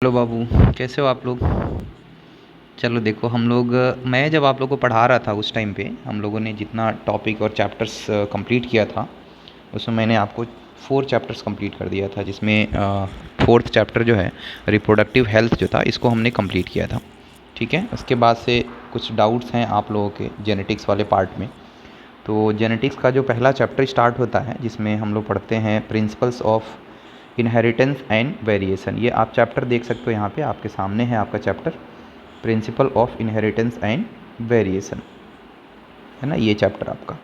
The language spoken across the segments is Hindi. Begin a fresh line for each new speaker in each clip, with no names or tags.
हेलो बाबू, कैसे हो आप लोग। चलो देखो, हम लोग मैं जब आप लोगों को पढ़ा रहा था उस टाइम पे हम लोगों ने जितना टॉपिक और चैप्टर्स कंप्लीट किया था, उसमें मैंने आपको 4 चैप्टर्स कंप्लीट कर दिया था, जिसमें 4th चैप्टर जो है रिप्रोडक्टिव हेल्थ जो था, इसको हमने कंप्लीट किया था। ठीक है, उसके बाद से कुछ डाउट्स हैं आप लोगों के जेनेटिक्स वाले पार्ट में। तो जेनेटिक्स का जो पहला चैप्टर स्टार्ट होता है, जिसमें हम लोग पढ़ते हैं principles of inheritance and variation. ये आप चैप्टर देख सकते हो, यहाँ पे आपके सामने है आपका chapter principle of inheritance and variation, है ना, ये चैप्टर आपका।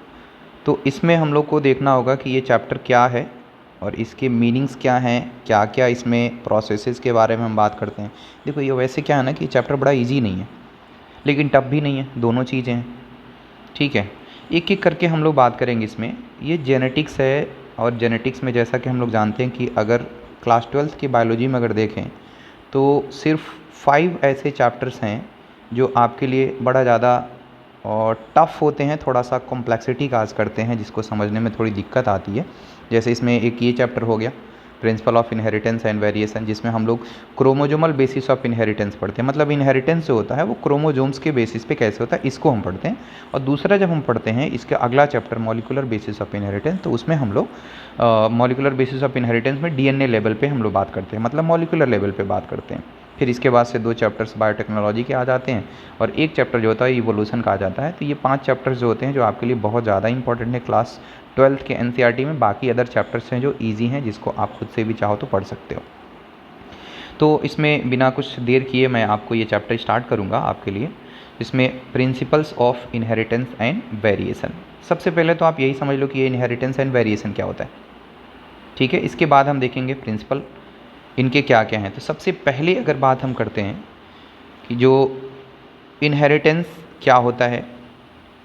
तो इसमें हम लोग को देखना होगा कि ये चैप्टर क्या है और इसके मीनिंग्स क्या हैं, क्या क्या इसमें प्रोसेसेस के बारे में हम बात करते हैं। देखो, ये वैसे क्या है ना कि चैप्टर बड़ा ईजी नहीं है, लेकिन टफ भी नहीं है, दोनों चीज़ें हैं। ठीक है, एक एक करके हम लोग बात करेंगे इसमें। ये जेनेटिक्स है, और जेनेटिक्स में जैसा कि हम लोग जानते हैं कि अगर क्लास 12th की बायोलॉजी में अगर देखें तो सिर्फ 5 ऐसे चैप्टर्स हैं जो आपके लिए बड़ा ज़्यादा और टफ़ होते हैं, थोड़ा सा कॉम्प्लेक्सिटी काज करते हैं, जिसको समझने में थोड़ी दिक्कत आती है। जैसे इसमें एक ये चैप्टर हो गया principle of inheritance and variation, जिसमें हम लोग क्रोमोजोमल बेसिस ऑफ इनहेरिटेंस पढ़ते हैं। मतलब इनहेरिटेंस जो होता है वो क्रोमोजोम्स के बेसिस पे कैसे होता है, इसको हम पढ़ते हैं। और दूसरा जब हम पढ़ते हैं इसका अगला chapter molecular basis of inheritance, तो उसमें हम लोग मॉलिक्यूलर बेसिस ऑफ इनहेरिटेंस में डीएनए लेवल पे हम लोग बात करते हैं, मतलब मॉलिक्यूलर लेवल पे बात करते हैं। फिर इसके बाद से 2 चैप्टर्स बायोटेक्नोलॉजी के आ जाते हैं, और एक चैप्टर जो होता है इवोल्यूशन का आ जाता है। तो ये 5 चैप्टर्स जो होते हैं जो आपके लिए बहुत ज़्यादा इंपॉर्टेंट है क्लास 12th के एनसीईआरटी में। बाकी अदर चैप्टर्स हैं जो ईजी हैं, जिसको आप खुद से भी चाहो तो पढ़ सकते हो। तो इसमें बिना कुछ देर किए मैं आपको ये चैप्टर स्टार्ट करूँगा आपके लिए। इसमें principles of inheritance and variation. सबसे पहले तो आप यही समझ लो कि ये इनहेरिटेंस एंड वेरिएशन क्या होता है। ठीक है, इसके बाद हम देखेंगे प्रिंसिपल इनके क्या क्या हैं। तो सबसे पहले अगर बात हम करते हैं कि जो इनहेरिटेंस क्या होता है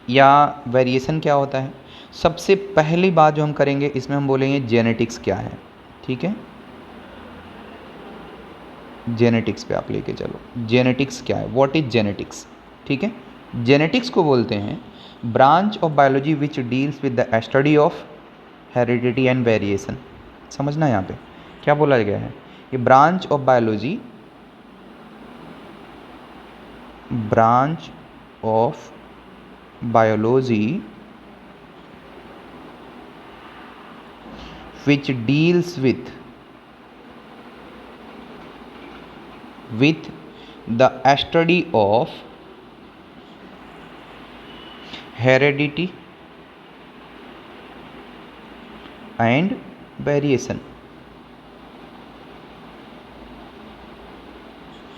या वेरिएशन क्या होता है, सबसे पहली बात जो हम करेंगे इसमें हम बोलेंगे जेनेटिक्स क्या है। ठीक है, जेनेटिक्स पे आप लेके चलो, जेनेटिक्स क्या है, व्हाट इज जेनेटिक्स। ठीक है, जेनेटिक्स को बोलते हैं branch of biology which deals with the study of heredity and variation. समझना यहाँ पे क्या बोला गया है, ये branch of biology, branch of biology which deals with the study of heredity and variation।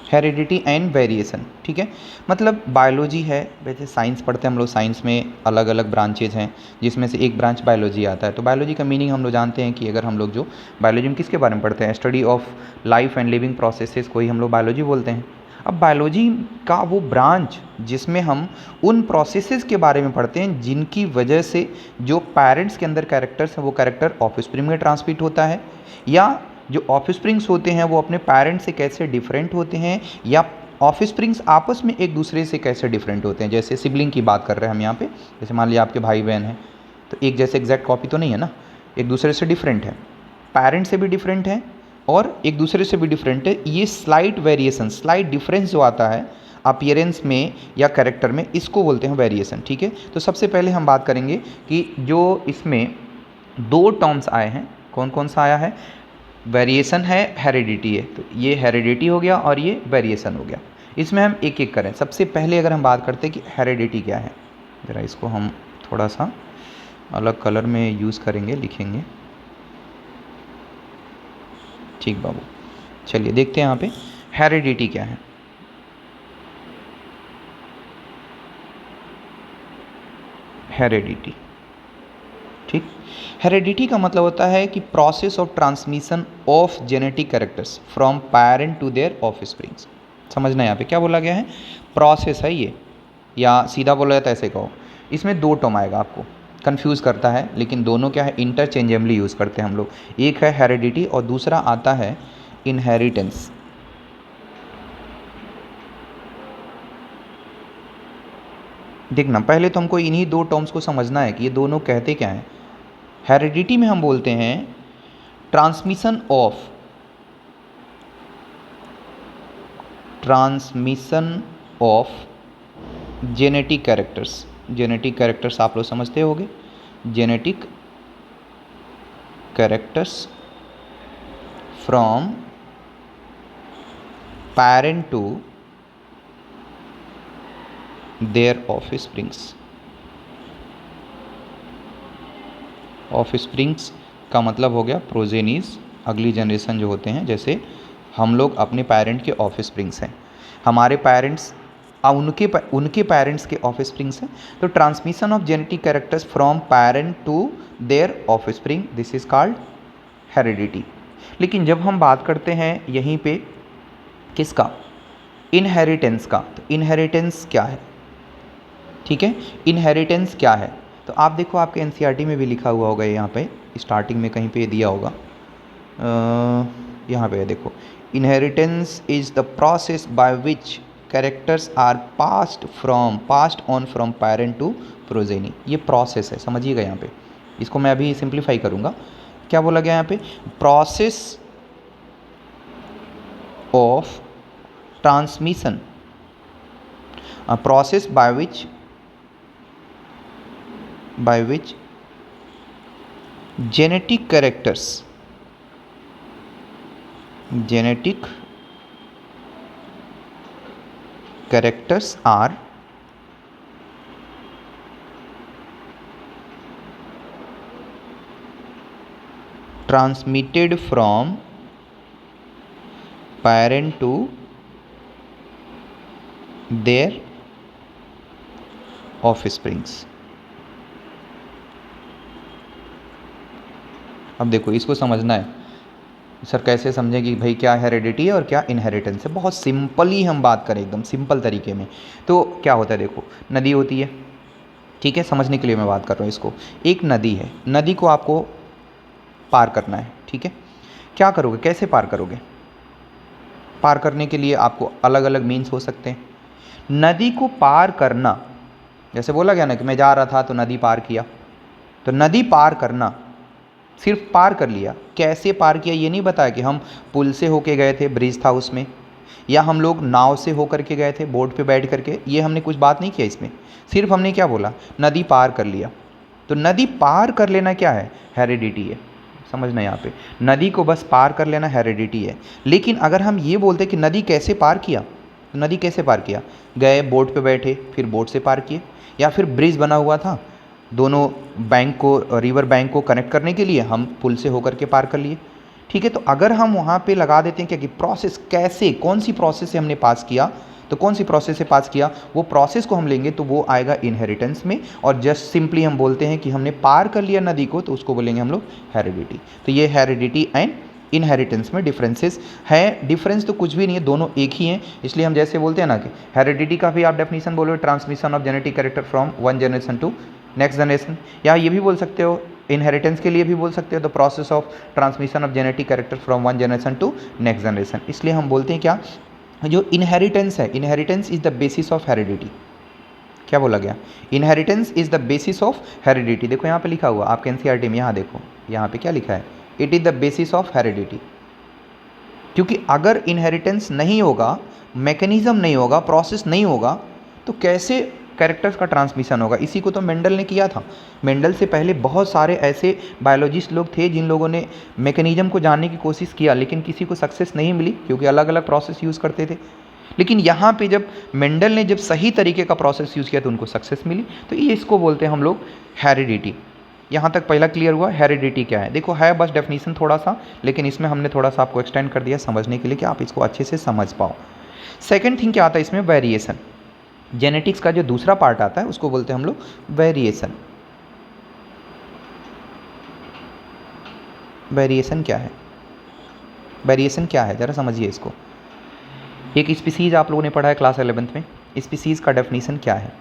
Heredity and variation, ठीक है, मतलब बायोलॉजी है। वैसे साइंस पढ़ते हैं हम लोग, साइंस में अलग अलग ब्रांचेज हैं, जिसमें से एक ब्रांच बायोलॉजी आता है। तो बायोलॉजी का मीनिंग हम लोग जानते हैं कि अगर हम लोग जो बायोलॉजी में किसके बारे में पढ़ते हैं, study of life and living processes को ही हम लोग बायोलॉजी बोलते हैं। अब बायोलॉजी का वो ब्रांच जिसमें हम उन प्रोसेसेस के बारे में पढ़ते हैं जिनकी वजह से जो पेरेंट्स के अंदर कैरेक्टर्स हैं वो कैरेक्टर ऑफस्प्रिंग में ट्रांसमिट होता है, या जो ऑफस्प्रिंग्स होते हैं वो अपने पेरेंट्स से कैसे डिफरेंट होते हैं, या ऑफस्प्रिंग्स आपस में एक दूसरे से कैसे डिफरेंट होते हैं। जैसे सिबलिंग की बात कर रहे हैं हम यहाँ पे, जैसे मान लिया आपके भाई बहन हैं, तो एक जैसे एग्जैक्ट कॉपी तो नहीं है ना, एक दूसरे से डिफरेंट है, पेरेंट्स से भी डिफरेंट है और एक दूसरे से भी डिफरेंट है। ये स्लाइट वेरिएशन, स्लाइट डिफरेंस जो आता है अपीयरेंस में या कैरेक्टर में, इसको बोलते हैं वेरिएशन। ठीक है, तो सबसे पहले हम बात करेंगे कि जो इसमें 2 टर्म्स आए हैं, कौन कौन सा आया है, वेरिएशन है, हेरिडिटी है। तो ये हेरिडिटी हो गया और ये वेरिएशन हो गया। इसमें हम एक एक करें। सबसे पहले अगर हम बात करते हैं कि हेरिडिटी क्या है, ज़रा इसको हम थोड़ा सा अलग कलर में यूज़ करेंगे, लिखेंगे। ठीक बाबू, चलिए देखते हैं यहाँ पे हेरिडिटी क्या है। हेरिडिटी, ठीक, हेरिडिटी का मतलब होता है कि process of transmission of genetic characters from parent to their offsprings. समझना यहाँ पे क्या बोला गया है, प्रोसेस है ये, या सीधा बोला जाता है ऐसे कहो। इसमें 2 टर्म आएगा, आपको कंफ्यूज करता है, लेकिन दोनों क्या है, इंटरचेंजेबली यूज़ करते हैं हम लोग। एक है हेरिडिटी और दूसरा आता है इनहेरिटेंस। देखना, पहले तो हमको इन्हीं 2 टर्म्स को समझना है कि ये दोनों कहते क्या हैं। हेरिडिटी में हम बोलते हैं transmission of transmission of genetic characters. Genetic characters आप लोग समझते होंगे, genetic characters from parent to their offsprings। Offsprings का मतलब हो गया प्रोजेनीज, अगली जनरेशन जो होते हैं। जैसे हम लोग अपने पेरेंट के ऑफस्प्रिंग्स हैं, हमारे पेरेंट्स उनके पेरेंट्स के ऑफस्प्रिंग्स हैं। तो transmission of genetic characters from parent to their offspring, this is called heredity. लेकिन जब हम बात करते हैं यहीं पे किसका, इनहेरिटेंस का, तो इनहेरिटेंस क्या है, ठीक है, इनहेरिटेंस क्या है। तो आप देखो आपके एनसीईआरटी में भी लिखा हुआ होगा, यहाँ पे स्टार्टिंग में कहीं पे दिया होगा, यहाँ पे देखो, inheritance is the process by which characters are passed on from parent to progeny. ये प्रोसेस है, समझिएगा यहाँ पे, इसको मैं अभी सिंप्लीफाई करूँगा। क्या बोला गया यहाँ पे, process of transmission, a process by which genetic characters are transmitted from parent to their offsprings. अब देखो इसको समझना है सर, कैसे समझें कि भाई क्या हेरिडिटी है और क्या इनहेरिटेंस है। बहुत सिंपली हम बात करें, एकदम सिंपल तरीके में। तो क्या होता है, देखो नदी होती है, ठीक है, समझने के लिए मैं बात कर रहा हूँ इसको। एक नदी है, नदी को आपको पार करना है, ठीक है। क्या करोगे, कैसे पार करोगे? पार करने के लिए आपको अलग अलग मीन्स हो सकते हैं। नदी को पार करना, जैसे बोला गया ना कि मैं जा रहा था तो नदी पार किया, तो नदी पार करना सिर्फ पार कर लिया। कैसे पार किया ये नहीं बताया कि हम पुल से होके गए थे, ब्रिज था उसमें, या हम लोग नाव से होकर के गए थे बोट पे बैठ करके, ये हमने कुछ बात नहीं किया इसमें। सिर्फ हमने क्या बोला, नदी पार कर लिया। तो नदी पार कर लेना क्या है, हेरिडिटी है। समझना यहाँ पे, नदी को बस पार कर लेना हेरिडिटी है। लेकिन अगर हम ये बोलते कि नदी कैसे पार किया, तो नदी कैसे पार किया, गए बोट पे बैठे, फिर बोट से पार किए, या फिर ब्रिज बना हुआ था दोनों बैंक को, रिवर बैंक को कनेक्ट करने के लिए, हम पुल से होकर के पार कर लिए, ठीक है। तो अगर हम वहाँ पे लगा देते हैं क्या कि प्रोसेस कैसे, कौन सी प्रोसेस से हमने पास किया, तो कौन सी प्रोसेस से पास किया, वो प्रोसेस को हम लेंगे तो वो आएगा इनहेरिटेंस में। और जस्ट सिंपली हम बोलते हैं कि हमने पार कर लिया नदी को, तो उसको बोलेंगे हम लोग हेरिडिटी। तो ये हेरिडिटी एंड इनहेरिटेंस में डिफरेंसेस है। डिफरेंस तो कुछ भी नहीं है, दोनों एक ही हैं। इसलिए हम जैसे बोलते हैं ना कि हेरिडिटी का भी आप डेफिनेशन बोलोगे, transmission of genetic character from one generation to next generation, या ये भी बोल सकते हो इनहेरिटेंस के लिए भी बोल सकते हो, the process of transmission of genetic character from one generation to next generation. इसलिए हम बोलते हैं क्या, जो इनहेरिटेंस है, inheritance is the basis of heredity. क्या बोला गया, inheritance is the basis of heredity. देखो यहाँ पे लिखा हुआ आपके एनसीईआरटी में, यहाँ देखो यहाँ पे क्या लिखा है, it is the basis of heredity. क्योंकि अगर इनहेरिटेंस नहीं होगा, मैकेनिज्म नहीं होगा, प्रोसेस नहीं होगा, तो कैसे कैरेक्टर्स का ट्रांसमिशन होगा। इसी को तो मेंडल ने किया था। मेंडल से पहले बहुत सारे ऐसे बायोलॉजिस्ट लोग थे जिन लोगों ने मैकेनिज्म को जानने की कोशिश किया, लेकिन किसी को सक्सेस नहीं मिली, क्योंकि अलग अलग प्रोसेस यूज़ करते थे। लेकिन यहाँ पे जब मेंडल ने जब सही तरीके का प्रोसेस यूज़ किया तो उनको सक्सेस मिली। तो ये इसको बोलते हैं हम लोग हेरिडिटी। यहाँ तक पहला क्लियर हुआ, हेरिडिटी क्या है। देखो है बस डेफिनेशन थोड़ा सा, लेकिन इसमें हमने थोड़ा सा आपको एक्सटेंड कर दिया समझने के लिए कि आप इसको अच्छे से समझ पाओ। सेकेंड थिंग क्या आता है इसमें, वेरिएशन। जेनेटिक्स का जो दूसरा पार्ट आता है उसको बोलते हैं हम लोग वेरिएशन। वेरिएशन क्या है, वेरिएशन क्या है ज़रा समझिए इसको। एक स्पीसीज़ आप लोगों ने पढ़ा है क्लास 11th में, स्पीसीज़ का डेफिनेशन क्या है।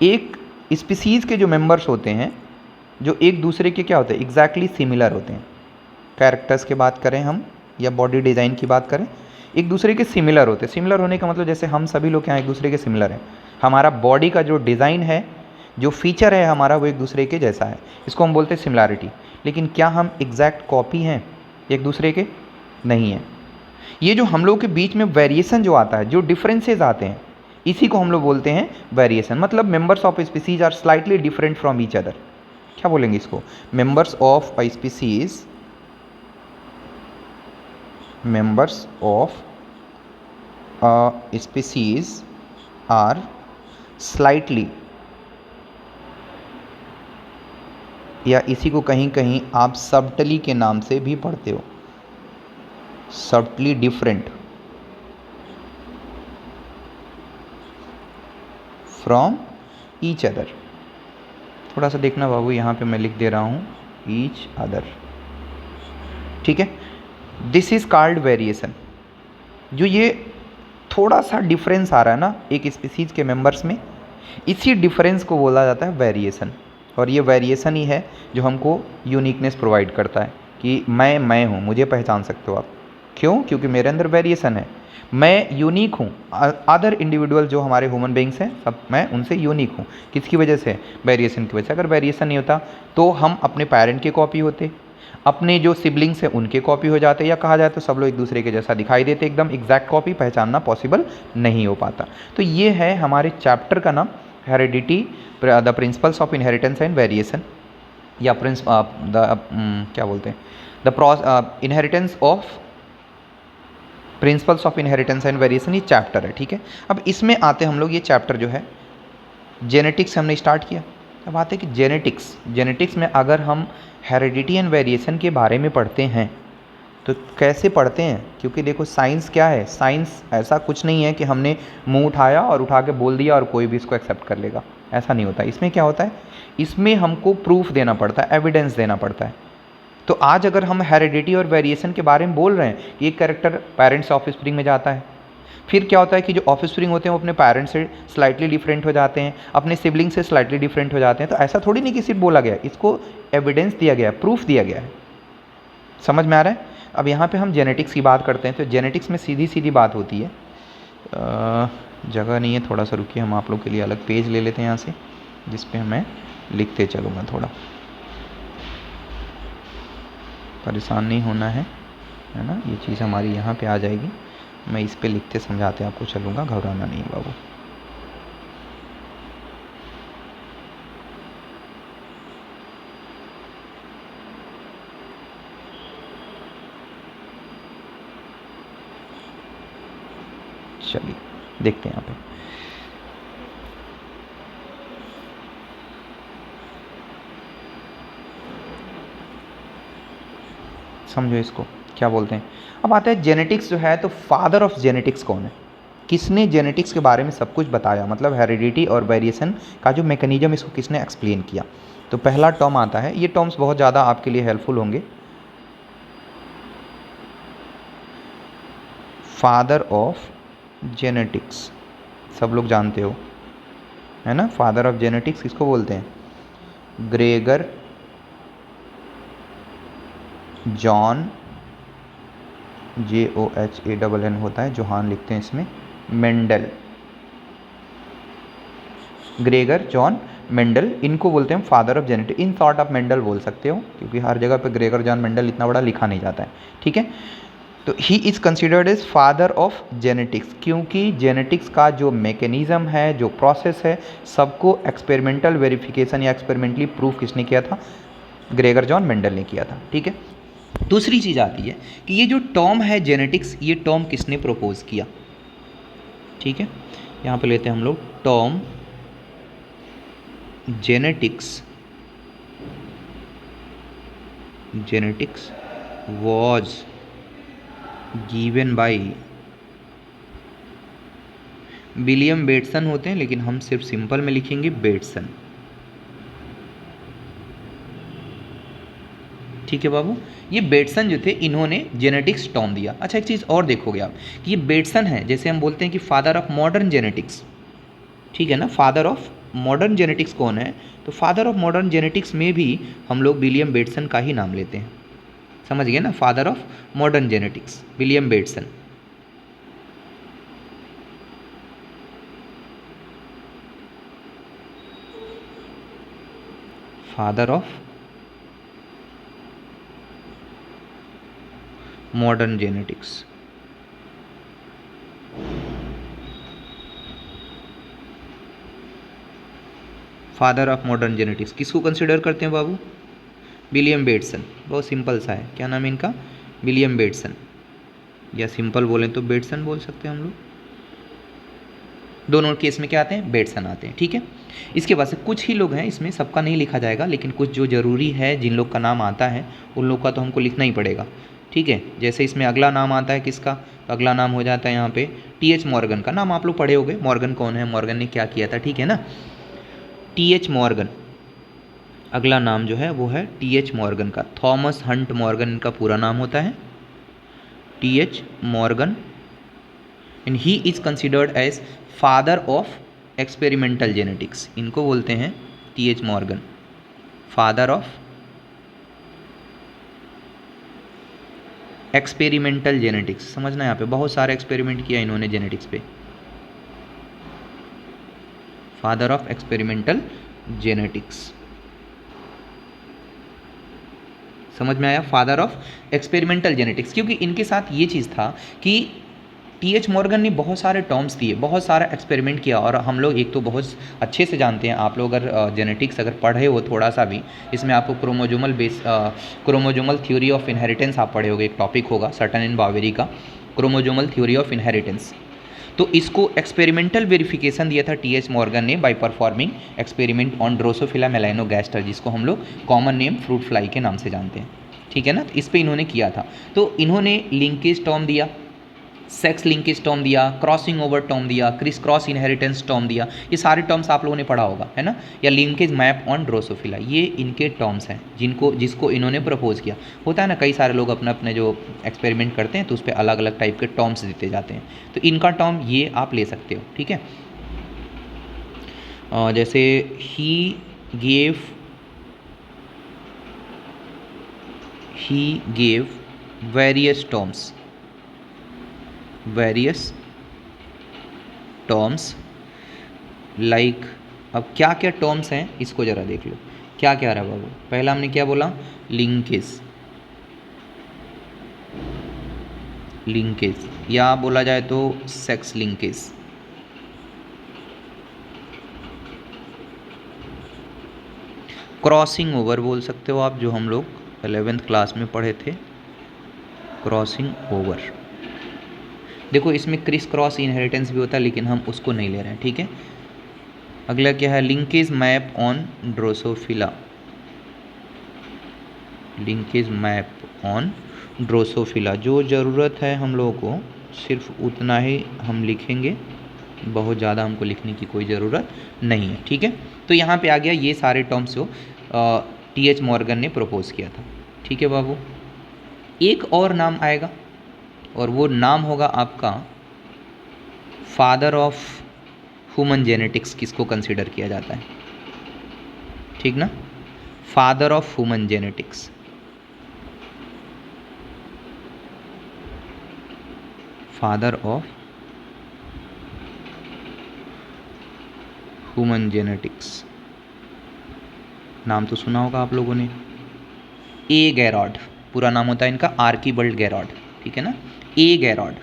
एक स्पीसीज़ के जो मेंबर्स होते हैं, जो एक दूसरे के क्या होते हैं, एग्जैक्टली सिमिलर होते हैं। कैरेक्टर्स की बात करें हम या बॉडी डिज़ाइन की बात करें, एक दूसरे के सिमिलर होते हैं। सिमिलर होने का मतलब जैसे हम सभी लोग यहाँ एक दूसरे के सिमिलर हैं। हमारा बॉडी का जो डिज़ाइन है, जो फीचर है हमारा, वो एक दूसरे के जैसा है, इसको हम बोलते हैं सिमिलैरिटी। लेकिन क्या हम एग्जैक्ट कॉपी हैं एक दूसरे के, नहीं है। ये जो हम लोग के बीच में वेरिएशन जो आता है, जो डिफरेंसेस आते हैं, इसी को हम लोग बोलते हैं वेरिएशन। मतलब members of species are slightly different from each other. क्या बोलेंगे इसको? Members of a species, members of a species are slightly, या इसी को कहीं कहीं आप सबटली के नाम से भी पढ़ते हो, सबटली डिफरेंट फ्रॉम ईच अदर। थोड़ा सा देखना बाबू, यहाँ पे मैं लिख दे रहा हूँ ईच अदर, ठीक है। This is called variation. जो ये थोड़ा सा डिफरेंस आ रहा है ना एक स्पीसीज के मेंबर्स में, इसी डिफरेंस को बोला जाता है वेरिएशन। और ये वेरिएशन ही है जो हमको यूनिकनेस प्रोवाइड करता है कि मैं हूँ, मुझे पहचान सकते हो आप। क्यों? क्योंकि मेरे अंदर वेरिएशन है, मैं यूनिक हूँ। अदर इंडिविजुअल जो हमारे ह्यूमन बींग्स हैं सब, मैं उनसे यूनिक हूँ। किसकी वजह से? वेरिएशन की वजह से। अगर वेरिएशन नहीं होता तो हम अपने पेरेंट के कॉपी होते, अपने जो सिबलिंग्स हैं उनके कॉपी हो जाते, या कहा जाए तो सब लोग एक दूसरे के जैसा दिखाई देते, एकदम एग्जैक्ट कॉपी पहचानना पॉसिबल नहीं हो पाता। तो ये है हमारे चैप्टर का नाम, heredity, the principles of inheritance and variation, या क्या बोलते हैं, the inheritance of principles of inheritance and variation, ये चैप्टर है, ठीक है। अब इसमें आते हम लोग, ये चैप्टर जो है जेनेटिक्स हमने स्टार्ट किया। अब आते हैं कि जेनेटिक्स में अगर हम हेरिडिटी एंड वेरिएशन के बारे में पढ़ते हैं तो कैसे पढ़ते हैं? क्योंकि देखो साइंस क्या है, साइंस ऐसा कुछ नहीं है कि हमने मुंह उठाया और उठा के बोल दिया और कोई भी इसको एक्सेप्ट कर लेगा, ऐसा नहीं होता। इसमें क्या होता है, इसमें हमको प्रूफ देना पड़ता है, एविडेंस देना पड़ता है। तो आज अगर हम हेरिडिटी और वेरिएशन के बारे में बोल रहे हैं कि एक कैरेक्टर पेरेंट्स से ऑफस्प्रिंग में जाता है, फिर क्या होता है कि जो ऑफस्प्रिंग होते हैं वो अपने पेरेंट्स से स्लाइटली डिफरेंट हो जाते हैं, अपने सिबलिंग से स्लाइटली डिफरेंट हो जाते हैं। तो ऐसा थोड़ी नहीं कि सिर्फ बोला गया, इसको एविडेंस दिया गया, प्रूफ दिया गया है। समझ में आ रहा है? अब यहाँ पे हम जेनेटिक्स की बात करते हैं, तो जेनेटिक्स में सीधी सीधी बात होती है। जगह नहीं है, थोड़ा सा रुकिए, हम आप लोग के लिए अलग पेज ले लेते हैं यहाँ से, जिस पे मैं लिखते चलूँगा। थोड़ा परेशान नहीं होना है ना, ये चीज़ हमारी यहाँ पे आ जाएगी, मैं इस पे लिखते समझाते आपको चलूँगा, घबराना नहीं बाबू। चलिए देखते हैं यहाँ पे। समझो इसको क्या बोलते हैं। अब आता है जेनेटिक्स जो है, तो फादर ऑफ जेनेटिक्स कौन है? किसने जेनेटिक्स के बारे में सब कुछ बताया, मतलब हेरिडिटी और वेरिएशन का जो मैकेनिज्म, इसको किसने एक्सप्लेन किया? तो पहला टर्म आता है, ये टर्म्स बहुत ज़्यादा आपके लिए हेल्पफुल होंगे, फादर ऑफ जेनेटिक्स। सब लोग जानते हो है ना, फादर ऑफ जेनेटिक्स किसको बोलते हैं? ग्रेगर जॉन, JOHANN होता है, जोहान लिखते हैं इसमें, मेंडल, ग्रेगर जॉन मेंडल, इनको बोलते हैं father of genetics. In short आप मेंडल बोल सकते हो, क्योंकि हर जगह पे ग्रेगर जॉन मेंडल इतना बड़ा लिखा नहीं जाता है, ठीक है। तो he is considered as father of genetics, क्योंकि जेनेटिक्स का जो मैकेनिज़्म है, जो प्रोसेस है, सबको एक्सपेरिमेंटल वेरिफिकेशन या एक्सपेरिमेंटली प्रूफ किसने किया था? ग्रेगर जॉन मेंडल ने किया था, ठीक है। दूसरी चीज़ आती है कि ये जो टर्म है जेनेटिक्स, ये टर्म किसने प्रपोज किया? ठीक है, यहाँ पे लेते हैं हम लोग term genetics. Genetics was given by William Bateson होते हैं, लेकिन हम सिर्फ सिंपल में लिखेंगे बेटसन, ठीक है बाबू। ये बेटसन जो थे, इन्होंने जेनेटिक्स टर्म दिया। अच्छा एक चीज़ और देखोगे आप कि ये बेटसन है, जैसे हम बोलते हैं कि फादर ऑफ मॉडर्न जेनेटिक्स, ठीक है ना, फादर ऑफ मॉडर्न जेनेटिक्स कौन है? तो फादर ऑफ मॉडर्न जेनेटिक्स में भी हम लोग विलियम बेटसन का ही नाम लेते हैं, समझ गए ना, father of modern genetics William Bateson. Father of modern genetics, father of modern genetics किसको कंसिडर करते हैं बाबू? William Bateson. बहुत सिंपल सा है, क्या नाम है इनका? विलियम बेटसन, या सिंपल बोलें तो बेटसन बोल सकते हैं हम लोग। दोनों केस में क्या आते हैं? बेटसन आते हैं, ठीक है। इसके बाद से कुछ ही लोग हैं, इसमें सबका नहीं लिखा जाएगा, लेकिन कुछ जो ज़रूरी है, जिन लोग का नाम आता है उन लोग का तो हमको लिखना ही पड़ेगा, ठीक है। जैसे इसमें अगला नाम आता है किसका? तो अगला नाम हो जाता है यहाँ पे टी.एच. मॉर्गन का। नाम आप लोग पढ़े होंगे, मॉर्गन कौन है, मॉर्गन ने क्या किया था, ठीक है ना। टी.एच. मॉर्गन, अगला नाम जो है वो है टी.एच. मॉर्गन का। थॉमस हंट मॉर्गन इनका पूरा नाम होता है, T H. Morgan, and he is considered as father of experimental genetics. इनको बोलते हैं T H. Morgan, father of experimental genetics. समझना, यहाँ पे बहुत सारे एक्सपेरिमेंट किया इन्होंने जेनेटिक्स पे। फादर ऑफ एक्सपेरिमेंटल जेनेटिक्स, समझ में आया? फादर ऑफ एक्सपेरिमेंटल जेनेटिक्स, क्योंकि इनके साथ ये चीज़ था कि टी.एच. मॉर्गन ने बहुत सारे टर्म्स दिए, बहुत सारा एक्सपेरिमेंट किया, और हम लोग एक तो बहुत अच्छे से जानते हैं, आप लोग अगर जेनेटिक्स अगर पढ़े हो थोड़ा सा भी, इसमें आपको क्रोमोजोमल थ्योरी ऑफ इनहेरिटेंस आप पढ़े होगे, एक टॉपिक होगा सर्टन एंड बावेरी का, क्रोमोजोमल थ्योरी ऑफ इनहेरिटेंस। तो इसको एक्सपेरिमेंटल वेरिफिकेशन दिया था टी.एच. मॉर्गन ने by performing experiment on Drosophila melanogaster, जिसको हम लोग कॉमन नेम फ्रूट फ्लाई के नाम से जानते हैं, ठीक है ना। इस पे इन्होंने किया था। तो इन्होंने लिंकेज टर्म दिया, सेक्स लिंकेज टर्म दिया, क्रॉसिंग ओवर टर्म दिया, क्रिस क्रॉस इनहेरिटेंस टर्म दिया। ये सारे टर्म्स आप लोगों ने पढ़ा होगा, है ना। या लिंकेज मैप ऑन ड्रोसोफिला, ये इनके टर्म्स हैं जिसको इन्होंने प्रपोज किया। होता है ना, कई सारे लोग अपने अपने जो एक्सपेरिमेंट करते हैं तो उस पर अलग अलग टाइप के टर्म्स देते जाते हैं, तो इनका टर्म ये आप ले सकते हो, ठीक है। जैसे he gave various terms like, अब क्या क्या टर्म्स हैं इसको ज़रा देख लो, क्या क्या रहा बाबू। पहला हमने क्या बोला? लिंकेज, या बोला जाए तो सेक्स लिंकेज, क्रॉसिंग ओवर बोल सकते हो आप, जो हम लोग 11th क्लास में पढ़े थे, क्रॉसिंग ओवर। देखो इसमें क्रिस क्रॉस इनहेरिटेंस भी होता है, लेकिन हम उसको नहीं ले रहे हैं, ठीक है। अगला क्या है? Linkage map on Drosophila, linkage map on Drosophila. जो ज़रूरत है हम लोगों को सिर्फ उतना ही हम लिखेंगे, बहुत ज़्यादा हमको लिखने की कोई ज़रूरत नहीं है, ठीक है। तो यहाँ पे आ गया ये सारे टर्म्स जो टी.एच. मॉर्गन ने प्रपोज किया था, ठीक है बाबू। एक और नाम आएगा, और वो नाम होगा आपका फादर ऑफ ह्यूमन जेनेटिक्स। किसको कंसिडर किया जाता है, ठीक ना? Father of human genetics, father of human genetics, नाम तो सुना होगा आप लोगों ने। ए. गैरॉड, पूरा नाम होता है इनका आर्कीबल्ड गैरॉड, ठीक है ना। ए. गैरॉड,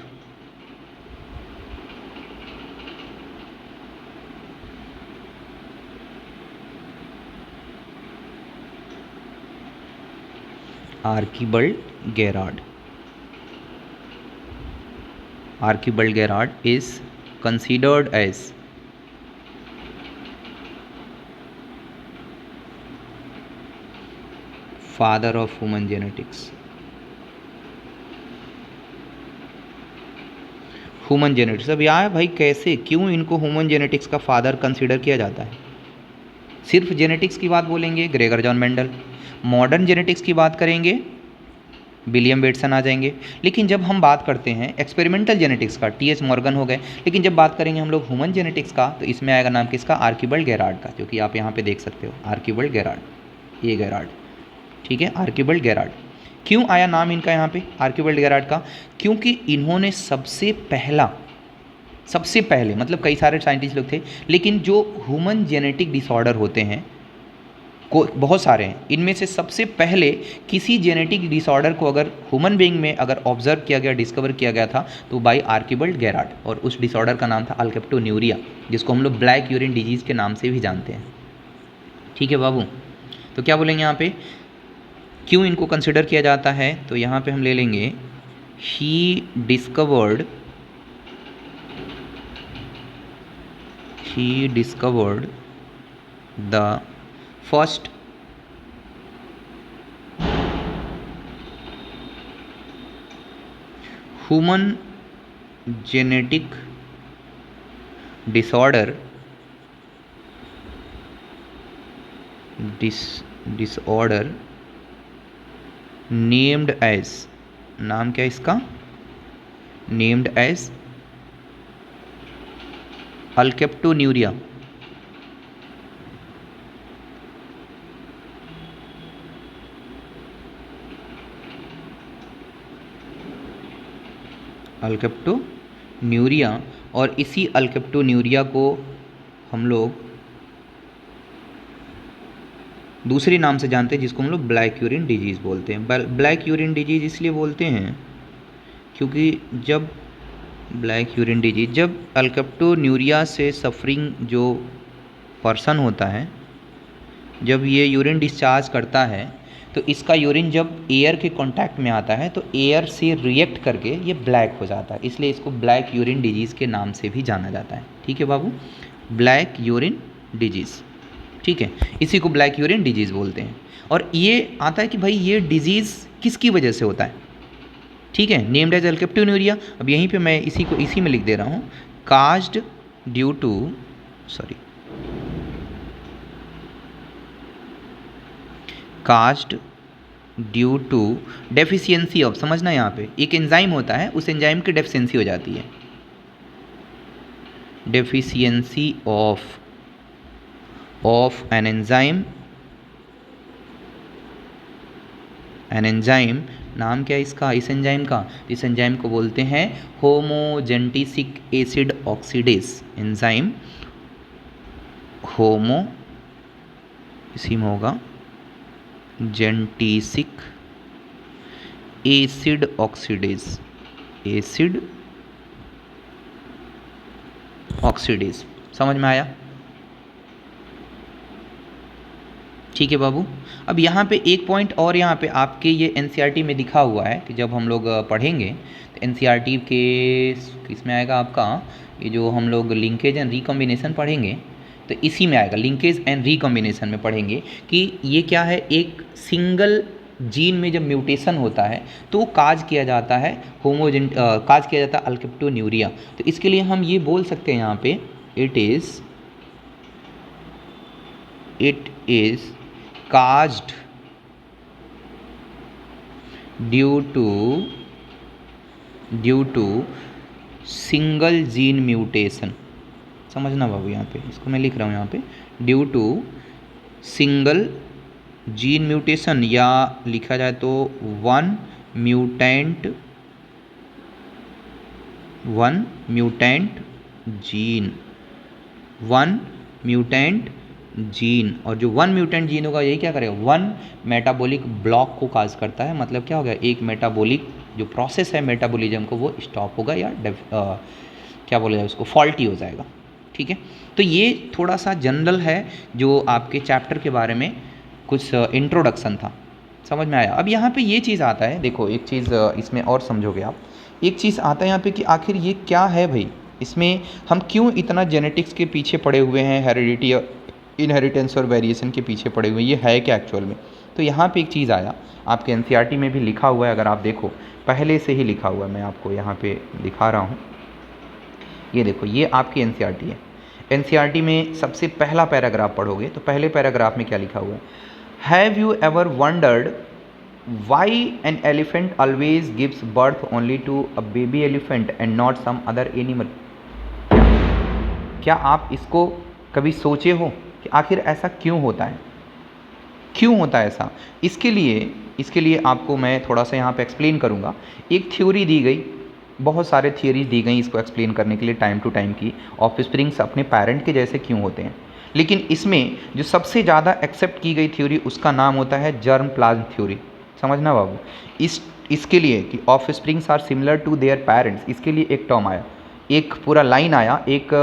आर्कीबल्ड गैरॉड, आर्कीबल्ड गैरॉड is considered as father of human genetics। Human genetics, अब यहाँ भाई कैसे, क्यों इनको ह्यूमन जेनेटिक्स का फादर कंसिडर किया जाता है? सिर्फ जेनेटिक्स की बात बोलेंगे Gregor John Mendel, modern genetics की बात करेंगे विलियम बेटसन आ जाएंगे, लेकिन जब हम बात करते हैं एक्सपेरिमेंटल जेनेटिक्स का टी.एच. मॉर्गन हो गए, लेकिन जब बात करेंगे हम लोग ह्यूमन जेनेटिक्स का तो इसमें आएगा नाम किसका? आर्कीबल्ड गैरार्ड का, जो कि आप यहाँ पे देख सकते हो, आर्कीबल्ड गैरार्ड, ए. गैरार्ड, ठीक है, आर्कीबल्ड गैरार्ड। क्यों आया नाम इनका यहाँ पे आर्कीबल्ड गैरार्ड का? क्योंकि इन्होंने सबसे पहले मतलब कई सारे साइंटिस्ट लोग थे, लेकिन जो ह्यूमन जेनेटिक डिसऑर्डर होते हैं को बहुत सारे हैं, इनमें से सबसे पहले किसी जेनेटिक डिसऑर्डर को अगर ह्यूमन बीइंग में अगर ऑब्जर्व किया गया, डिस्कवर किया गया था, तो बाय आर्कीबल्ड गैरार्ड, और उस डिसऑर्डर का नाम था अल्केप्टोन्यूरिया, जिसको हम लोग ब्लैक यूरिन डिजीज़ के नाम से भी जानते हैं, ठीक है बाबू। तो क्या बोलेंगे यहाँ पे, क्यों इनको कंसिडर किया जाता है, तो यहाँ पे हम ले लेंगे he discovered the first human genetic disorder named as, नाम क्या है इसका, नेम्ड एज अल्केप्टोन्यूरिया। अल्केप्टोन्यूरिया, और इसी अल्केप्टोन्यूरिया को हम लोग दूसरे नाम से जानते हैं जिसको हम लोग ब्लैक यूरिन डिजीज़ बोलते हैं। ब्लैक यूरिन डिजीज़ इसलिए बोलते हैं क्योंकि जब ब्लैक यूरिन डिजीज, जब अल्केप्टोन्यूरिया से सफरिंग जो पर्सन होता है, जब ये यूरिन डिस्चार्ज करता है तो इसका यूरिन जब एयर के कांटेक्ट में आता है तो एयर से रिएक्ट करके ये ब्लैक हो जाता है, इसलिए इसको ब्लैक यूरिन डिजीज़ के नाम से भी जाना जाता है। ठीक है बाबू, ब्लैक यूरिन डिजीज़, ठीक है, इसी को ब्लैक यूरिन डिजीज़ बोलते हैं। और ये आता है कि भाई ये डिजीज़ किसकी वजह से होता है, ठीक है, नेम्ड एज अल्केप्टोन्यूरिया। अब यहीं पे मैं इसी को इसी में लिख दे रहा हूँ, caused due to deficiency of, समझना यहाँ पे एक एंजाइम होता है, उस एंजाइम की डेफिशिएंसी हो जाती है, डेफिशिएंसी ऑफ एन एंजाइम, नाम क्या है इसका, इस एंजाइम का, इस एंजाइम को बोलते हैं होमोजेंटिसिक एसिड ऑक्सीडेज एंजाइम, इसी में होगा जेंटिसिक एसिड ऑक्सीडेज, समझ में आया? ठीक है बाबू। अब यहाँ पे एक पॉइंट और, यहाँ पे आपके ये एनसीईआरटी में दिखा हुआ है कि जब हम लोग पढ़ेंगे तो एनसीईआरटी के किसमें आएगा आपका, ये जो हम लोग लिंकेज एंड रिकॉम्बिनेशन पढ़ेंगे तो इसी में आएगा, लिंकेज एंड रिकॉम्बिनेशन में पढ़ेंगे कि ये क्या है, एक सिंगल जीन में जब म्यूटेशन होता है तो काज किया जाता है काज किया जाता है अल्केप्टोन्यूरिया। तो इसके लिए हम ये बोल सकते हैं यहाँ पे, it is caused due to single gene mutation, समझना बाबू, यहाँ पे इसको मैं लिख रहा हूँ यहाँ पे, due to single gene mutation, या लिखा जाए तो वन म्यूटेंट जीन, और जो वन म्यूटेंट जीन होगा यही क्या करेगा, वन मेटाबॉलिक ब्लॉक को काज करता है। मतलब क्या हो गया, एक मेटाबॉलिक जो प्रोसेस है मेटाबॉलिज्म को वो स्टॉप होगा, या क्या बोला जाए उसको, फॉल्टी हो जाएगा। ठीक है, तो ये थोड़ा सा जनरल है जो आपके चैप्टर के बारे में कुछ इंट्रोडक्शन था, समझ में आया? अब यहाँ पे ये चीज़ आता है, देखो एक चीज़ इसमें और समझोगे आप, एक चीज़ आता है यहाँ पे कि आखिर ये क्या है भाई, इसमें हम क्यों इतना जेनेटिक्स के पीछे पड़े हुए हैं, हेरिडिटी, इनहेरिटेंस और वेरिएशन के पीछे पड़े हुए हैं, ये है क्या एक्चुअल में? तो यहाँ पे एक चीज़ आया, आपके एनसीईआरटी में भी लिखा हुआ है, अगर आप देखो पहले से ही लिखा हुआ है, मैं आपको यहाँ पे दिखा रहा हूँ, ये देखो, ये आपकी एनसीईआरटी है। एनसीईआरटी में सबसे पहला पैराग्राफ पढ़ोगे तो पहले पैराग्राफ में क्या लिखा हुआ है, have you ever wondered why an elephant always gives birth only to a baby elephant and not some other animal? क्या आप इसको कभी सोचे हो कि आखिर ऐसा क्यों होता है, क्यों होता है ऐसा? इसके लिए आपको मैं थोड़ा सा यहाँ पे एक्सप्लेन करूँगा। एक थ्योरी दी गई, बहुत सारे थ्योरीज दी गई इसको एक्सप्लेन करने के लिए टाइम टू टाइम की, ऑफस्प्रिंग्स अपने पेरेंट के जैसे क्यों होते हैं, लेकिन इसमें जो सबसे ज़्यादा एक्सेप्ट की गई थ्योरी उसका नाम होता है जर्म प्लाज्म थ्योरी। समझना बाबू, इसके लिए कि offsprings are similar to their parents, इसके लिए एक टर्म आया, एक पूरा लाइन आया, एक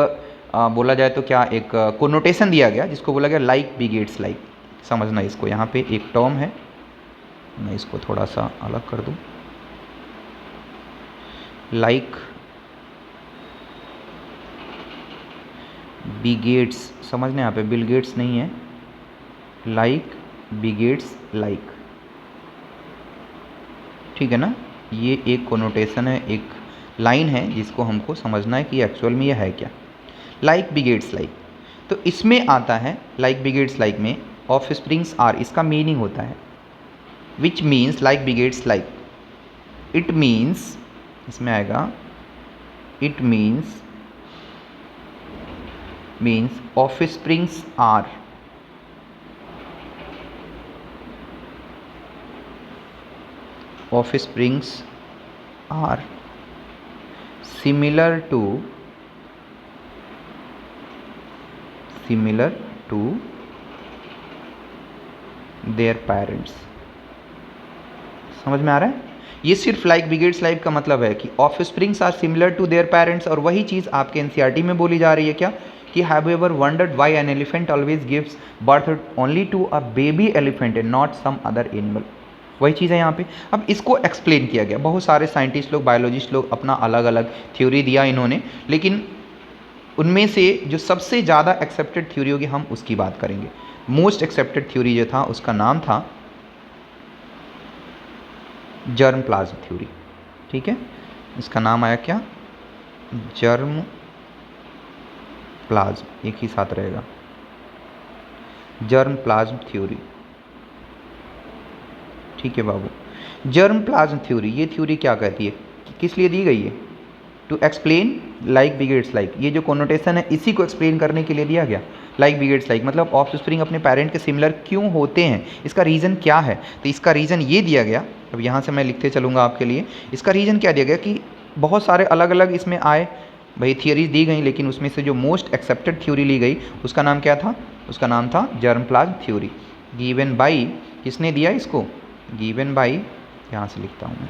बोला जाए तो क्या एक कोनोटेशन दिया गया जिसको बोला गया लाइक बिगेट्स लाइक। समझना इसको, यहाँ पे एक टर्म है, मैं इसको थोड़ा सा अलग कर दूँ। लाइक बिगेट्स, समझना यहाँ पे बिल गेट्स नहीं है, लाइक बिगेट्स लाइक, ठीक है ना। ये एक कोनोटेशन है, एक लाइन है जिसको हमको समझना है कि एक्चुअल में ये है क्या। लाइक बिगेट्स लाइक, तो इसमें आता है लाइक बिगेट्स लाइक में ऑफ स्प्रिंग्स आर, इसका मीनिंग होता है which means like begets like, it means, इसमें आएगा it means offsprings are, offsprings are similar to their parents। समझ में आ रहा है? ये सिर्फ लाइक बिगेट्स लाइक का मतलब है कि offsprings are similar to their parents, और वही चीज़ आपके एनसीईआरटी में बोली जा रही है क्या कि have you ever wondered why an elephant always gives birth only to a baby elephant and not some other animal. वही चीज़ है यहाँ पे। अब इसको एक्सप्लेन किया गया, बहुत सारे साइंटिस्ट लोग, बायोलॉजिस्ट लोग अपना अलग अलग थ्योरी दिया इन्होंने, लेकिन उनमें से जो सबसे ज़्यादा एक्सेप्टेड थ्योरी होगी हम उसकी बात करेंगे। मोस्ट एक्सेप्टेड थ्योरी जो था उसका नाम था जर्म प्लाज्म थ्योरी, ठीक है। इसका नाम आया क्या? जर्म प्लाज्म, एक ही साथ रहेगा, जर्म प्लाज्म थ्योरी, ठीक है बाबू। जर्म प्लाज्म थ्योरी, ये थ्योरी क्या कहती है, किस लिए दी गई है? To explain like begets like, ये जो कोनोटेशन है इसी को एक्सप्लेन करने के लिए दिया गया। लाइक बिगेट्स लाइक मतलब ऑफ स्प्रिंग अपने पेरेंट के सिमिलर क्यों होते हैं, इसका रीज़न क्या है? तो इसका रीज़न ये दिया गया, अब यहाँ से मैं लिखते चलूँगा आपके लिए। इसका रीज़न क्या दिया गया कि बहुत सारे अलग अलग इसमें आए भाई थियरीज दी गई, लेकिन उसमें से जो मोस्ट एक्सेप्टेड थ्योरी ली गई उसका नाम क्या था? उसका नाम था germ plasm theory. Given by, किसने दिया इसको? गिवन बाई, यहाँ से लिखता हूँ मैं,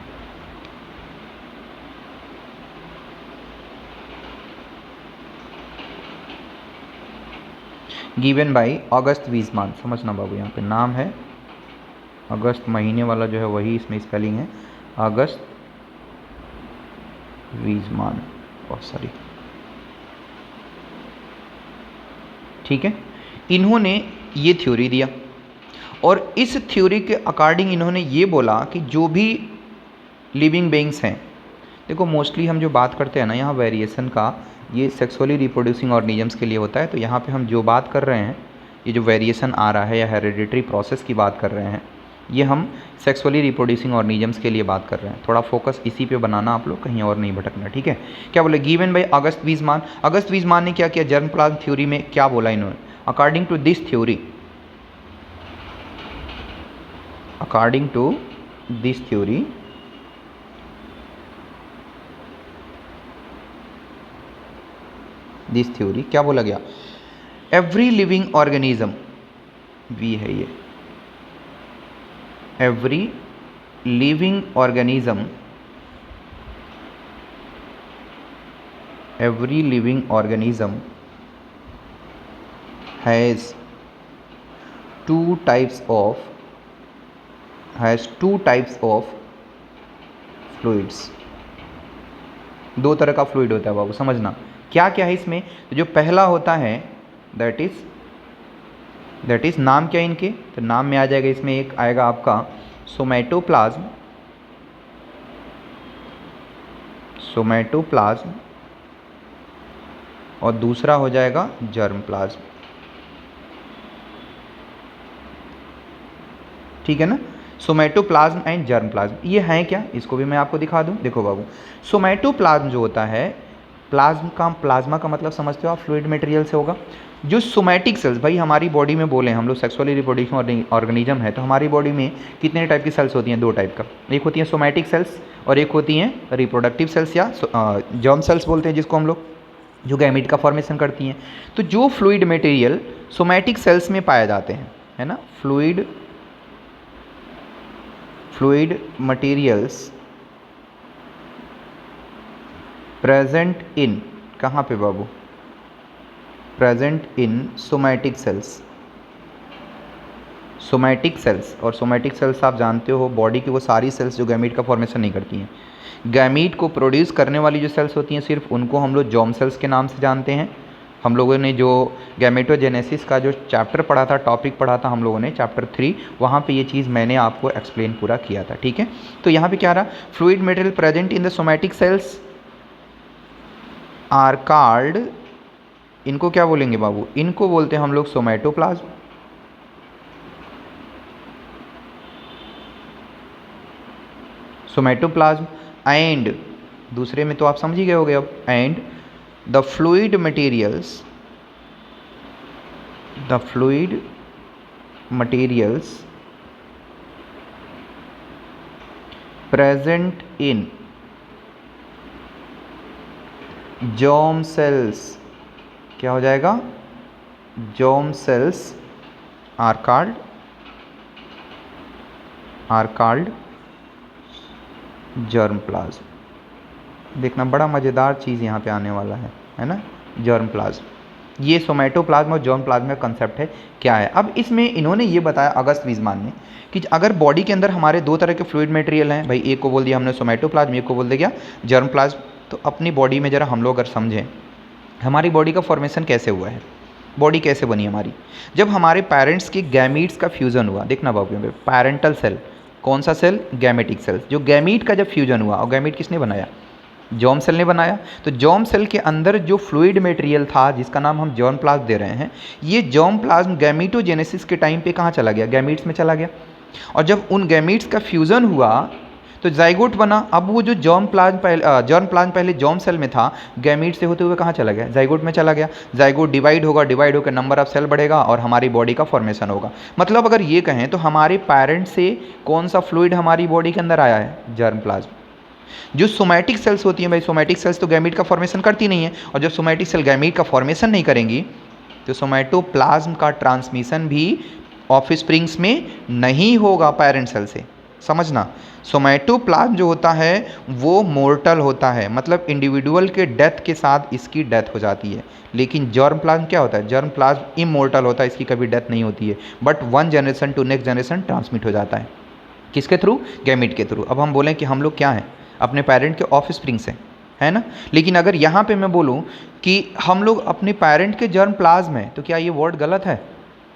गिवन बाई ऑगस्ट वीजमान। समझना बाबू, यहाँ पे नाम है अगस्त, महीने वाला जो है वही इसमें स्पेलिंग है, अगस्त वीजमान, बहुत सारी, ठीक है। इन्होंने ये थ्योरी दिया और इस थ्योरी के अकॉर्डिंग इन्होंने ये बोला कि जो भी लिविंग बीइंग्स हैं, देखो मोस्टली हम जो बात करते हैं ना यहाँ वेरिएशन का, ये सेक्सुअली रिप्रोड्यूसिंग ऑर्गेनिजम्स के लिए होता है। तो यहाँ पे हम जो बात कर रहे हैं, ये जो वेरिएशन आ रहा है या हेरिडिटरी प्रोसेस की बात कर रहे हैं, ये हम सेक्सुअली रिप्रोड्यूसिंग ऑर्गेनिजम्स के लिए बात कर रहे हैं। थोड़ा फोकस इसी पे बनाना आप लोग, कहीं और नहीं भटकना, ठीक है। क्या बोले? गिवन बाय अगस्त वीजमान। अगस्त वीजमान ने क्या किया? जर्म प्लाज्म थ्योरी में क्या बोला इन्होंने? According to this theory, according to this theory, this theory क्या बोला गया? एवरी लिविंग ऑर्गेनिज्म, वी है ये, every living organism, every living organism has two types of fluids. दो तरह का फ्लूइड होता है बाबू, समझना क्या क्या है इसमें। तो जो पहला होता है दैट इज नाम क्या है इनके? तो नाम में आ जाएगा, इसमें एक आएगा आपका सोमैटोप्लाज्म, सोमैटोप्लाज्म, और दूसरा हो जाएगा जर्म प्लाज्म, ठीक है ना। सोमैटोप्लाज्म एंड जर्म प्लाज्म, ये हैं क्या? इसको भी मैं आपको दिखा दूं। देखो बाबू, सोमैटोप्लाज्म जो होता है, प्लाज्मा का मतलब समझते हो आप, फ्लूइड मटेरियल से होगा। जो सोमैटिक सेल्स, भाई हमारी बॉडी में बोले हम लोग सेक्सुअली रिप्रोड्यूसिंग ऑर्गेनिज्म है, तो हमारी बॉडी में कितने टाइप की सेल्स होती हैं? दो टाइप का, एक होती है सोमैटिक सेल्स और एक होती हैं रिप्रोडक्टिव सेल्स या जर्म सेल्स बोलते हैं जिसको हम लोग, जो गैमीट का फॉर्मेशन करती हैं। तो जो फ्लूइड मटेरियल सोमैटिक सेल्स में पाए जाते हैं, है ना, फ्लूइड मटेरियल्स प्रेजेंट इन, कहाँ पे बाबू? Present in somatic cells. Somatic cells, और सोमैटिक सेल्स आप जानते हो बॉडी की वो सारी सेल्स जो गैमीट का फॉर्मेशन नहीं करती हैं। गैमीट को प्रोड्यूस करने वाली जो सेल्स होती हैं सिर्फ उनको हम लोग जॉर्म सेल्स के नाम से जानते हैं। हम लोगों ने जो गैमेटोजेनेसिस का जो चैप्टर पढ़ा था, टॉपिक पढ़ा था हम लोगों ने चैप्टर 3, वहाँ पे ये चीज़ मैंने आपको एक्सप्लेन पूरा किया था। ठीक है, तो यहाँ पे क्या रहा, fluid material present in the somatic cells are called, इनको क्या बोलेंगे बाबू, इनको बोलते हैं हम लोग सोमैटोप्लाज्म। सोमैटोप्लाज्म एंड, दूसरे में तो आप समझ ही गए होगे अब, and the fluid materials, the fluid materials present in germ cells, क्या हो जाएगा, germ cells are called germ plasm। देखना बड़ा मज़ेदार चीज़ यहाँ पे आने वाला है ना, जर्म प्लाज्म। ये सोमैटोप्लाज्म और जर्म प्लाज्म का कंसेप्ट है क्या है। अब इसमें इन्होंने ये बताया अगस्त वीजमान ने कि अगर बॉडी के अंदर हमारे दो तरह के फ्लूइड मटेरियल हैं, भाई एक को बोल दिया हमने सोमैटोप्लाज्म, एक को बोल दिया जर्म प्लाज्म। तो अपनी बॉडी में ज़रा हम लोग अगर समझें हमारी बॉडी का फॉर्मेशन कैसे हुआ है, बॉडी कैसे बनी हमारी, जब हमारे पेरेंट्स के गैमीट्स का फ्यूज़न हुआ। देखना बाबू में पैरेंटल सेल, कौन सा सेल, गैमेटिक सेल, जो गैमीट का जब फ्यूजन हुआ, और गैमीट किसने बनाया, जर्म सेल ने बनाया। तो जर्म सेल के अंदर जो फ्लूइड मटेरियल था जिसका नाम हम जर्म प्लाज्म दे रहे हैं, ये जर्म प्लाज्म गैमीटोजेनेसिस के टाइम पे कहाँ चला गया, गैमीट्स में चला गया। और जब उन गैमीट्स का फ्यूज़न हुआ तो जाइगोट बना। अब वो जो जर्म प्लाज्म पहले जर्म सेल में था, गैमीट से होते हुए कहाँ चला गया, जाइगोट में चला गया। जाइगोट डिवाइड होगा, डिवाइड होकर नंबर ऑफ सेल बढ़ेगा और हमारी बॉडी का फॉर्मेशन होगा। मतलब अगर ये कहें तो हमारे पेरेंट से कौन सा फ्लूइड हमारी बॉडी के अंदर आया है, जर्म प्लाज्म। जो सोमैटिक सेल्स होती हैं भाई, सोमैटिक सेल्स तो गैमीट का फॉर्मेशन करती नहीं है, और जब सोमैटिक सेल गैमीट का फॉर्मेशन नहीं करेंगी तो सोमैटोप्लाज्म का ट्रांसमिशन भी ऑफस्प्रिंग्स में नहीं होगा पेरेंट सेल से। समझना, सोमैटोप्लाज्म जो होता है वो मोर्टल होता है, मतलब इंडिविजुअल के डेथ के साथ इसकी डेथ हो जाती है। लेकिन जर्म प्लाज्म क्या होता है, जर्म प्लाज्म इमोर्टल होता है, इसकी कभी डेथ नहीं होती है, but one generation to next generation transmit हो जाता है। किसके थ्रू, गैमीट के थ्रू। अब हम बोलें कि हम लोग क्या हैं, अपने पेरेंट के ऑफस्प्रिंग से, है ना। लेकिन अगर यहाँ पे मैं बोलूँ कि हम लोग अपने पेरेंट के जर्म प्लाज्म हैं, तो क्या ये वर्ड गलत है,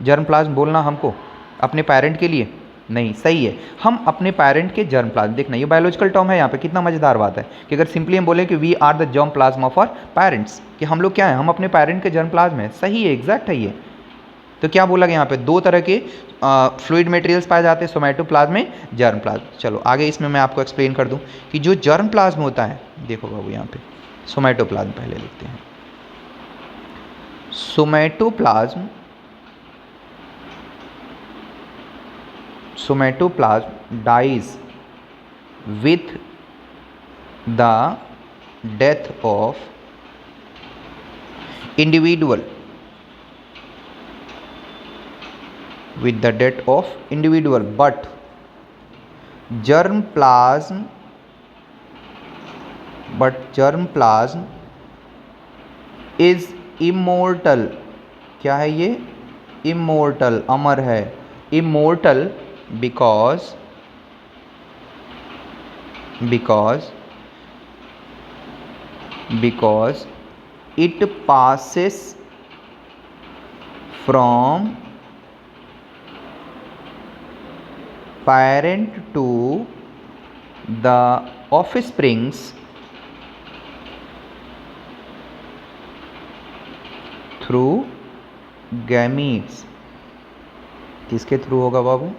जर्म प्लाज्म बोलना हमको अपने पेरेंट के लिए? नहीं, सही है। हम अपने पेरेंट के जर्म प्लाज्म, देखना ये बायोलॉजिकल टर्म है यहाँ पे, कितना मज़ेदार बात है कि अगर सिंपली हम बोले कि we are the germ plasm of our parents, कि हम लोग क्या हैं, हम अपने पेरेंट के जर्म प्लाज्म हैं। सही है, एग्जैक्ट है ये। तो क्या बोला गया यहाँ पे, दो तरह के फ्लूइड मटेरियल्स पाए जाते हैं, सोमैटोप्लाज्म में जर्म प्लाज्म। चलो आगे इसमें मैं आपको एक्सप्लेन कर दूं कि जो जर्म प्लाज्म होता है, देखो बाबू यहाँ पे सोमैटोप्लाज्म पहले लिखते हैं। Somatoplasm dies with the death of individual, with the death of individual, but germ plasm is immortal। क्या है ये, immortal, अमर है, immortal because it passes from parent to the offsprings through gametes। किसके थ्रू होगा बाबू,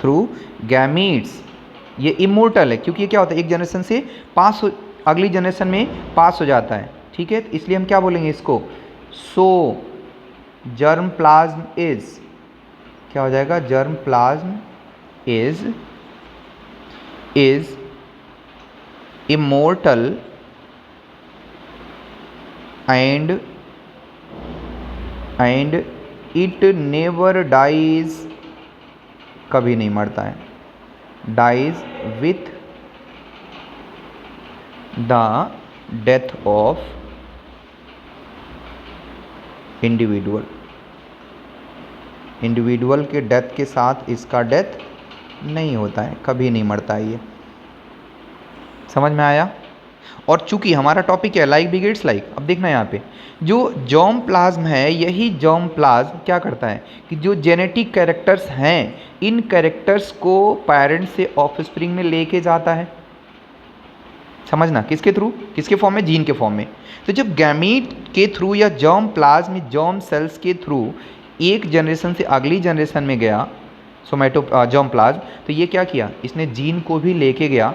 थ्रू गैमीट्स। ये इमोर्टल है क्योंकि ये क्या होता है, एक जनरेशन से पास हो, अगली जनरेशन में पास हो जाता है। ठीक है, तो इसलिए हम क्या बोलेंगे इसको, सो जर्म प्लाज्म इज, क्या हो जाएगा, germ plasm is immortal and it never dies, कभी नहीं मरता है, dies with the death of individual, individual के डेथ के साथ इसका डेथ नहीं होता है, कभी नहीं मरता है ये। समझ में आया? और चूंकि हमारा टॉपिक है लाइक बिगेट्स लाइक, अब देखना यहाँ पे जो जर्म प्लाज्म है, यही जर्म प्लाज्म क्या करता है कि जो जेनेटिक कैरेक्टर्स हैं, इन कैरेक्टर्स को पेरेंट्स से ऑफस्प्रिंग में लेके जाता है। समझना, किसके थ्रू, किसके फॉर्म में, जीन के फॉर्म में। तो जब गैमीट के थ्रू या जर्म प्लाज्म जर्म सेल्स के थ्रू एक जनरेशन से अगली जनरेशन में गया सोमैटो जर्म प्लाज्म, तो ये क्या किया, इसने जीन को भी लेके गया,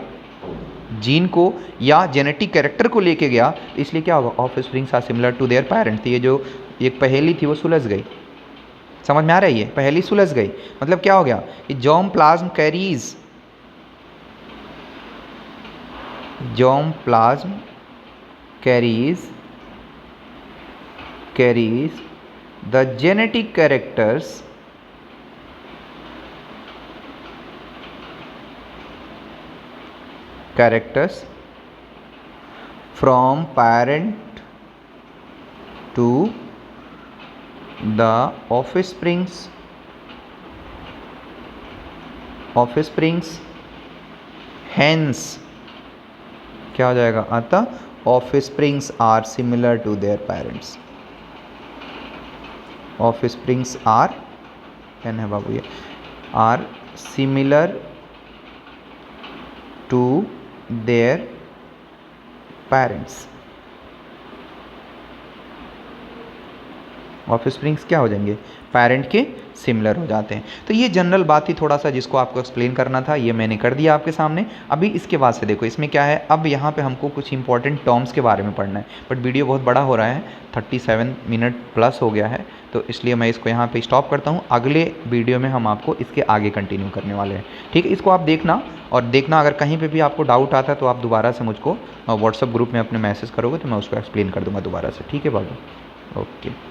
जीन को या जेनेटिक कैरेक्टर को लेके गया, तो इसलिए क्या होगा, offsprings are similar to their parents. तो ये जो एक पहेली थी वो सुलझ गई। समझ में आ रही है, पहेली सुलझ गई। मतलब क्या हो गया कि germ plasm carries, germ plasm carries the genetic characters from parent to the offsprings, hence क्या हो जाएगा, अतः offsprings are similar to their parents, offsprings are, क्या है बाबू ये, are similar to their parents. Offsprings क्या हो जाएंगे, पेरेंट के सिमिलर हो जाते हैं। तो ये जनरल बात थी, थोड़ा सा जिसको आपको एक्सप्लेन करना था, ये मैंने कर दिया आपके सामने। अभी इसके बाद से देखो इसमें क्या है, अब यहाँ पे हमको कुछ इंपॉर्टेंट टर्म्स के बारे में पढ़ना है, बट वीडियो बहुत बड़ा हो रहा है, 37 मिनट प्लस हो गया है, तो इसलिए मैं इसको यहाँ पे स्टॉप करता हूँ। अगले वीडियो में हम आपको इसके आगे कंटिन्यू करने वाले हैं, ठीक है। इसको आप देखना, और देखना अगर कहीं पे भी आपको डाउट आता है तो आप दोबारा से मुझको व्हाट्सएप ग्रुप में अपने मैसेज करोगे तो मैं उसको एक्सप्लेन कर दूँगा दोबारा से, ठीक है बाबू, ओके।